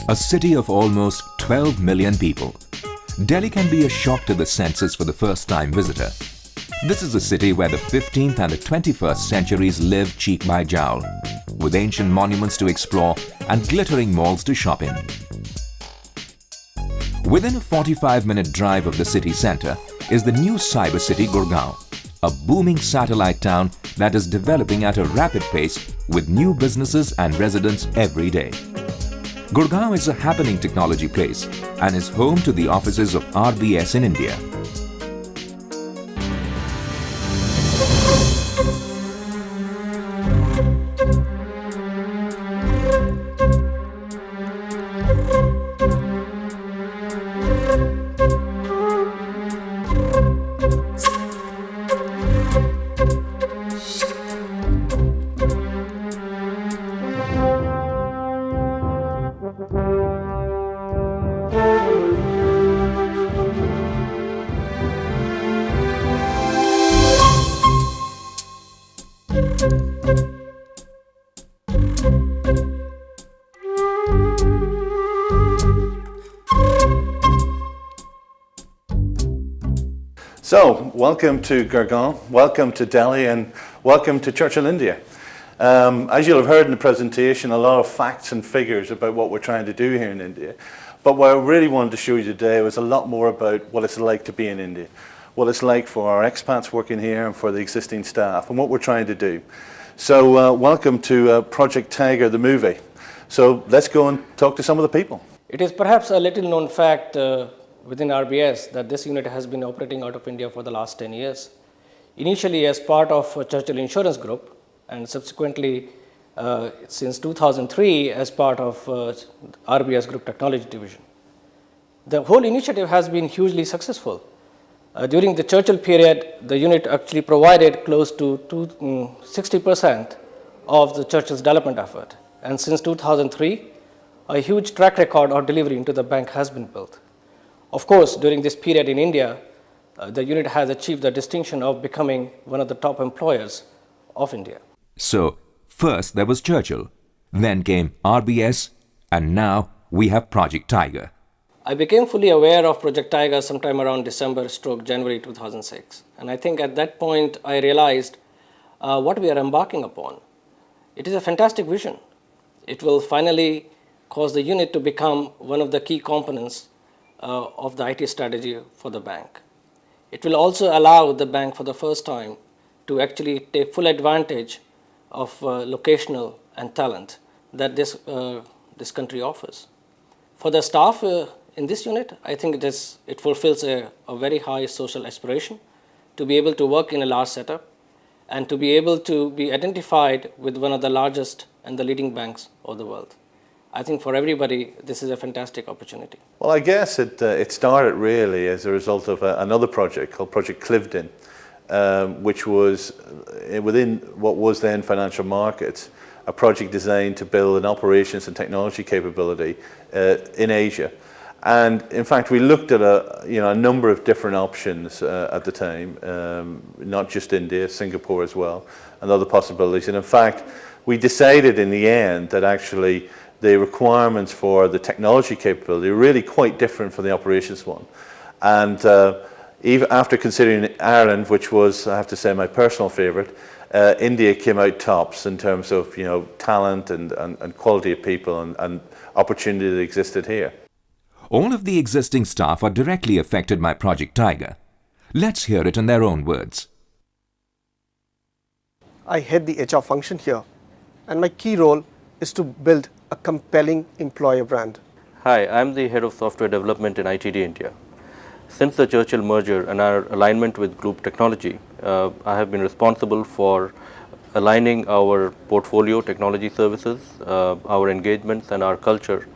A city of almost 12 million people, Delhi can be a shock to the senses for the first-time visitor. This is a city where the 15th and the 21st centuries live cheek by jowl, with ancient monuments to explore and glittering malls to shop in. Within a 45-minute drive of the city centre is the new cyber city Gurgaon, a booming satellite town that is developing at a rapid pace with new businesses and residents every day. Gurgaon is a happening technology place and is home to the offices of RBS in India. So, welcome to Gurgaon, welcome to Delhi, and welcome to Churchill, India. As you'll have heard in the presentation, a lot of facts and figures about what we're trying to do here in India. But what I really wanted to show you today was a lot more about what it's like to be in India, what it's like for our expats working here and for the existing staff, and what we're trying to do. So, welcome to Project Tiger, the movie. So, let's go and talk to some of the people. It is perhaps a little known fact within RBS that this unit has been operating out of India for the last 10 years. Initially as part of Churchill Insurance Group, and subsequently since 2003 as part of RBS Group Technology Division. The whole initiative has been hugely successful. During the Churchill period, the unit actually provided close to 60% of the Churchill's development effort. And since 2003, a huge track record of delivery into the bank has been built. Of course, during this period in India, the unit has achieved the distinction of becoming one of the top employers of India. So, first there was Churchill, then came RBS, and now we have Project Tiger. I became fully aware of Project Tiger sometime around December/January 2006. And I think at that point I realized what we are embarking upon. It is a fantastic vision. It will finally cause the unit to become one of the key components of the IT strategy for the bank. It will also allow the bank for the first time to actually take full advantage of locational and talent that this country offers. For the staff in this unit, I think it fulfills a very high social aspiration to be able to work in a large setup and to be able to be identified with one of the largest and the leading banks of the world. I think for everybody, this is a fantastic opportunity. Well, I guess it started really as a result of another project called Project Cliveden, which was within what was then financial markets, a project designed to build an operations and technology capability in Asia. And in fact, we looked at a number of different options at the time, not just India, Singapore as well, and other possibilities. And in fact, we decided in the end that actually the requirements for the technology capability are really quite different from the operations one. And even after considering Ireland, which was, I have to say, my personal favorite, India came out tops in terms of talent and quality of people and opportunity that existed here. All of the existing staff are directly affected by Project Tiger. Let's hear it in their own words. I head the HR function here, and my key role is to build a compelling employer brand. Hi, I'm the head of software development in ITD India. Since the Churchill merger and our alignment with Group Technology, I have been responsible for aligning our portfolio technology services, our engagements and our culture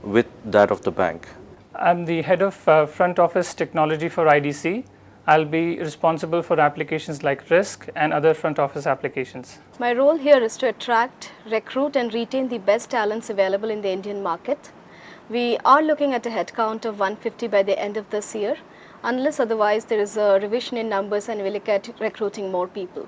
with that of the bank. I'm the head of front office technology for IDC. I'll be responsible for applications like risk and other front office applications. My role here is to attract, recruit and retain the best talents available in the Indian market. We are looking at a headcount of 150 by the end of this year. Unless otherwise there is a revision in numbers and we look at recruiting more people.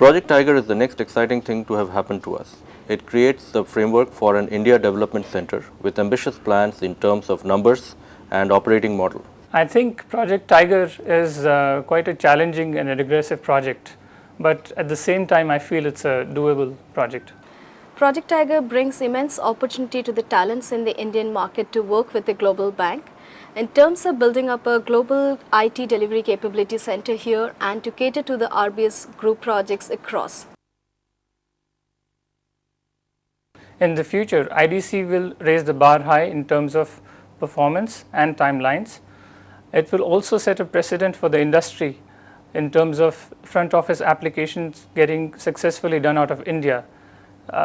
Project Tiger is the next exciting thing to have happened to us. It creates the framework for an India Development Center with ambitious plans in terms of numbers and operating model. I think Project Tiger is quite a challenging and a regressive project, but at the same time I feel it's a doable project. Project Tiger brings immense opportunity to the talents in the Indian market to work with the global bank in terms of building up a global IT delivery capability center here and to cater to the RBS group projects across. In the future, IDC will raise the bar high in terms of performance and timelines. It will also set a precedent for the industry in terms of front office applications getting successfully done out of India,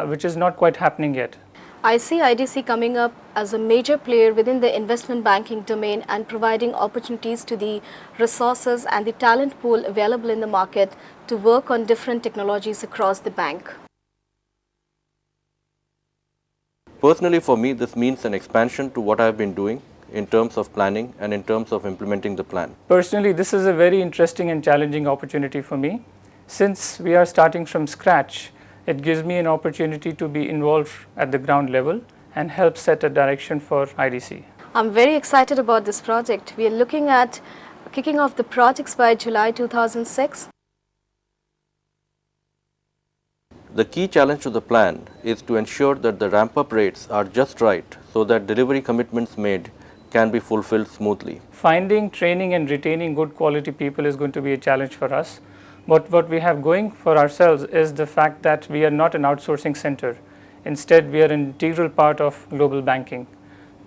which is not quite happening yet. I see IDC coming up as a major player within the investment banking domain and providing opportunities to the resources and the talent pool available in the market to work on different technologies across the bank. Personally, for me, this means an expansion to what I have been doing in terms of planning and in terms of implementing the plan. Personally, this is a very interesting and challenging opportunity for me. Since we are starting from scratch, it gives me an opportunity to be involved at the ground level and help set a direction for IDC. I'm very excited about this project. We are looking at kicking off the projects by July 2006. The key challenge to the plan is to ensure that the ramp-up rates are just right so that delivery commitments made can be fulfilled smoothly. Finding, training and retaining good quality people is going to be a challenge for us. But what we have going for ourselves is the fact that we are not an outsourcing center. Instead, we are an integral part of global banking.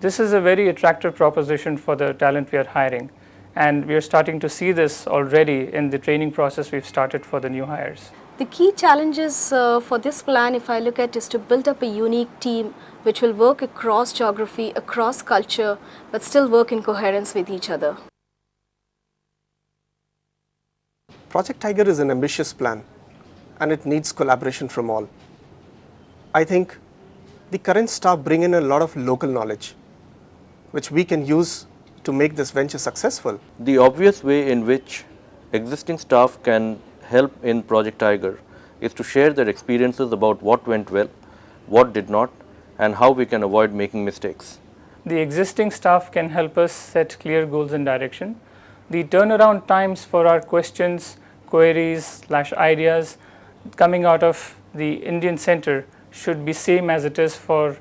This is a very attractive proposition for the talent we are hiring. And we are starting to see this already in the training process we've started for the new hires. The key challenges for this plan, if I look at, is to build up a unique team which will work across geography, across culture, but still work in coherence with each other. Project Tiger is an ambitious plan and it needs collaboration from all. I think the current staff bring in a lot of local knowledge which we can use to make this venture successful. The obvious way in which existing staff can help in Project Tiger is to share their experiences about what went well, what did not, and how we can avoid making mistakes. The existing staff can help us set clear goals and direction. The turnaround times for our questions, queries / ideas coming out of the Indian center should be same as it is for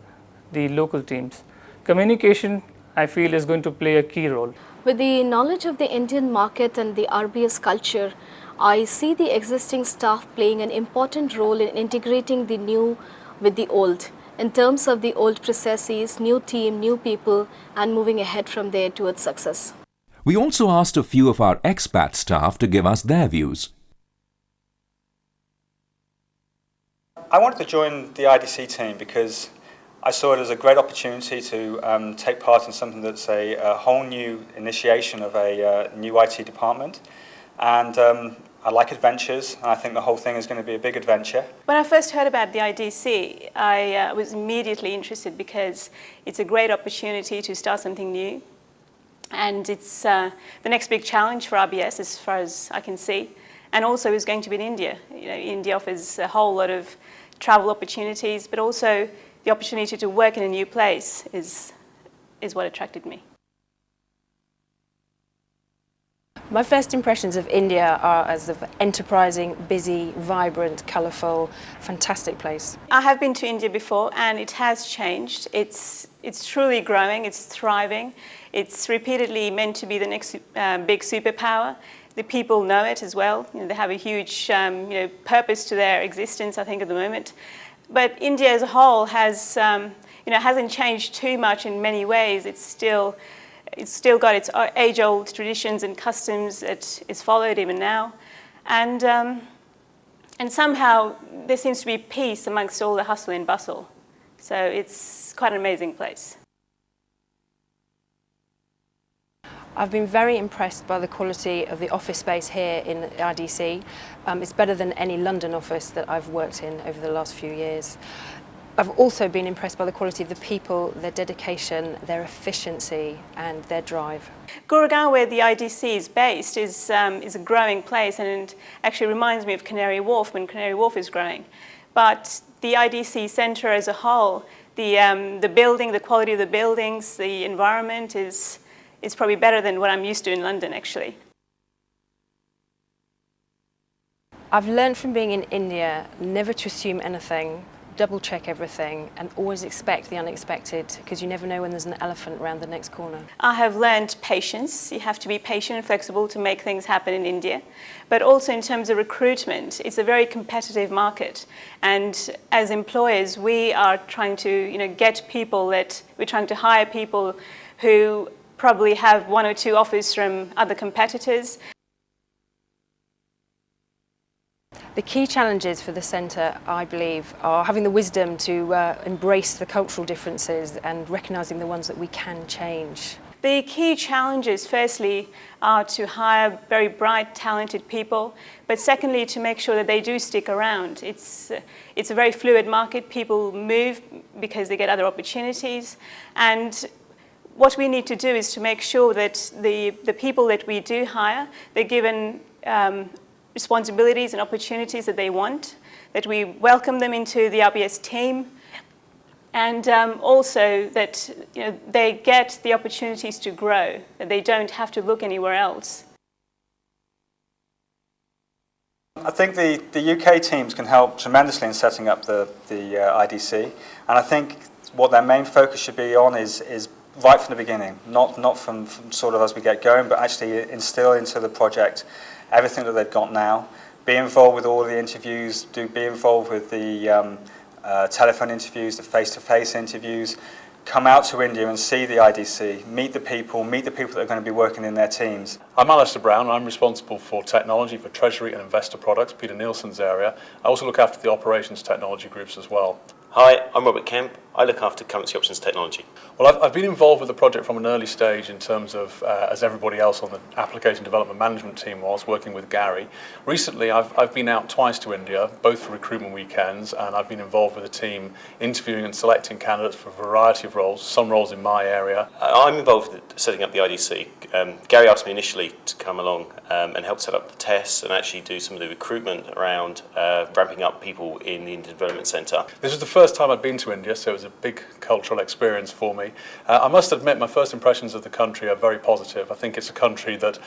the local teams. Communication, I feel, is going to play a key role. With the knowledge of the Indian market and the RBS culture, I see the existing staff playing an important role in integrating the new with the old, in terms of the old processes, new team, new people, and moving ahead from there towards success. We also asked a few of our expat staff to give us their views. I wanted to join the IDC team because I saw it as a great opportunity to take part in something that's a whole new initiation of a new IT department. And I like adventures, and I think the whole thing is going to be a big adventure. When I first heard about the IDC, I was immediately interested because it's a great opportunity to start something new. And it's the next big challenge for RBS as far as I can see. And also is going to be in India. You know, India offers a whole lot of travel opportunities, but also the opportunity to work in a new place is what attracted me. My first impressions of India are as an enterprising, busy, vibrant, colourful, fantastic place. I have been to India before and it has changed. It's truly growing, it's thriving. It's repeatedly meant to be the next big superpower. The people know it as well. You know, they have a huge purpose to their existence, I think, at the moment. But India as a whole has, hasn't changed too much in many ways. It's still got its age-old traditions and customs that is followed even now. And somehow there seems to be peace amongst all the hustle and bustle. So it's quite an amazing place. I've been very impressed by the quality of the office space here in IDC. It's better than any London office that I've worked in over the last few years. I've also been impressed by the quality of the people, their dedication, their efficiency and their drive. Gurgaon, where the IDC is based, is a growing place, and it actually reminds me of Canary Wharf when Canary Wharf is growing. But the IDC centre as a whole, the building, the quality of the buildings, the environment is probably better than what I'm used to in London, actually. I've learned from being in India never to assume anything, double check everything and always expect the unexpected, because you never know when there's an elephant around the next corner. I have learned patience. You have to be patient and flexible to make things happen in India. But also in terms of recruitment, it's a very competitive market. And as employers, we are trying to get people we're trying to hire people who probably have 1 or 2 offers from other competitors. The key challenges for the centre, I believe, are having the wisdom to embrace the cultural differences and recognising the ones that we can change. The key challenges, firstly, are to hire very bright, talented people, but secondly, to make sure that they do stick around. It's a very fluid market. People move because they get other opportunities, and what we need to do is to make sure that the people that we do hire, they're given responsibilities and opportunities that they want, that we welcome them into the RBS team, and also that they get the opportunities to grow, that they don't have to look anywhere else. I think the UK teams can help tremendously in setting up the IDC, and I think what their main focus should be on is right from the beginning, not from sort of as we get going, but actually instill into the project everything that they've got now. Be involved with all the interviews, be involved with the telephone interviews, the face-to-face interviews. Come out to India and see the IDC, meet the people that are going to be working in their teams. I'm Alistair Brown. I'm responsible for technology for Treasury and Investor Products, Peter Nielsen's area. I also look after the operations technology groups as well. Hi, I'm Robert Kemp. I look after currency options technology. Well, I've been involved with the project from an early stage in terms of, as everybody else on the application development management team was, working with Gary. Recently, I've been out twice to India, both for recruitment weekends, and I've been involved with the team interviewing and selecting candidates for a variety of roles, some roles in my area. I'm involved with setting up the IDC. Gary asked me initially to come along and help set up the tests and actually do some of the recruitment around ramping up people in the Indian Development Centre. This was the first time I'd been to India, so it was a big cultural experience for me. I must admit my first impressions of the country are very positive. I think it's a country that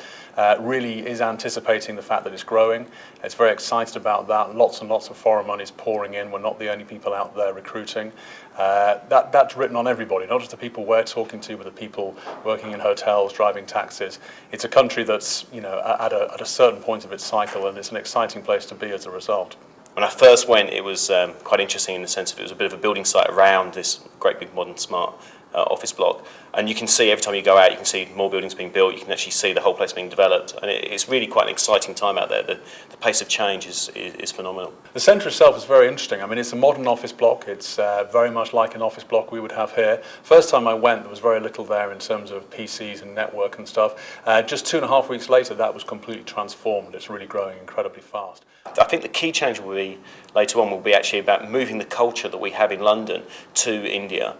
really is anticipating the fact that it's growing. It's very excited about that. Lots and lots of foreign money is pouring in. We're not the only people out there recruiting. That's written on everybody, not just the people we're talking to, but the people working in hotels, driving taxis. It's a country that's at a certain point of its cycle, and it's an exciting place to be as a result. When I first went, it was quite interesting in the sense of it was a bit of a building site around this great big modern smart office block. And you can see every time you go out, you can see more buildings being built, you can actually see the whole place being developed. And it's really quite an exciting time out there. The pace of change is phenomenal. The centre itself is very interesting. I mean, it's a modern office block. It's very much like an office block we would have here. First time I went, there was very little there in terms of PCs and network and stuff. Just 2.5 weeks later, that was completely transformed. It's really growing incredibly fast. I think the key change will be, later on, will be actually about moving the culture that we have in London to India.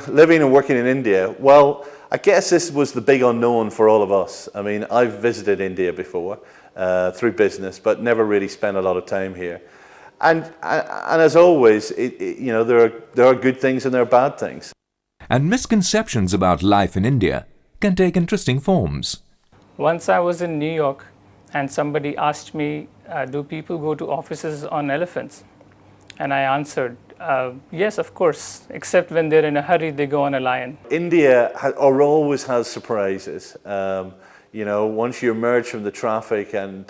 Living and working in India, well, I guess this was the big unknown for all of us. I mean, I've visited India before through business, but never really spent a lot of time here. And as always, there are good things and there are bad things. And misconceptions about life in India can take interesting forms. Once I was in New York and somebody asked me, do people go to offices on elephants? And I answered, yes, of course, except when they're in a hurry, they go on a lion. India always has surprises. Once you emerge from the traffic and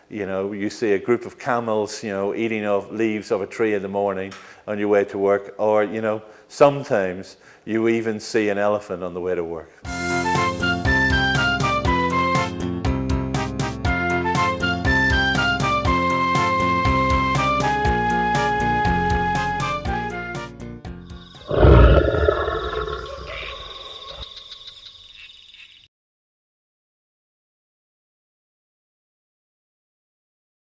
you see a group of camels, eating off leaves of a tree in the morning on your way to work, or sometimes you even see an elephant on the way to work.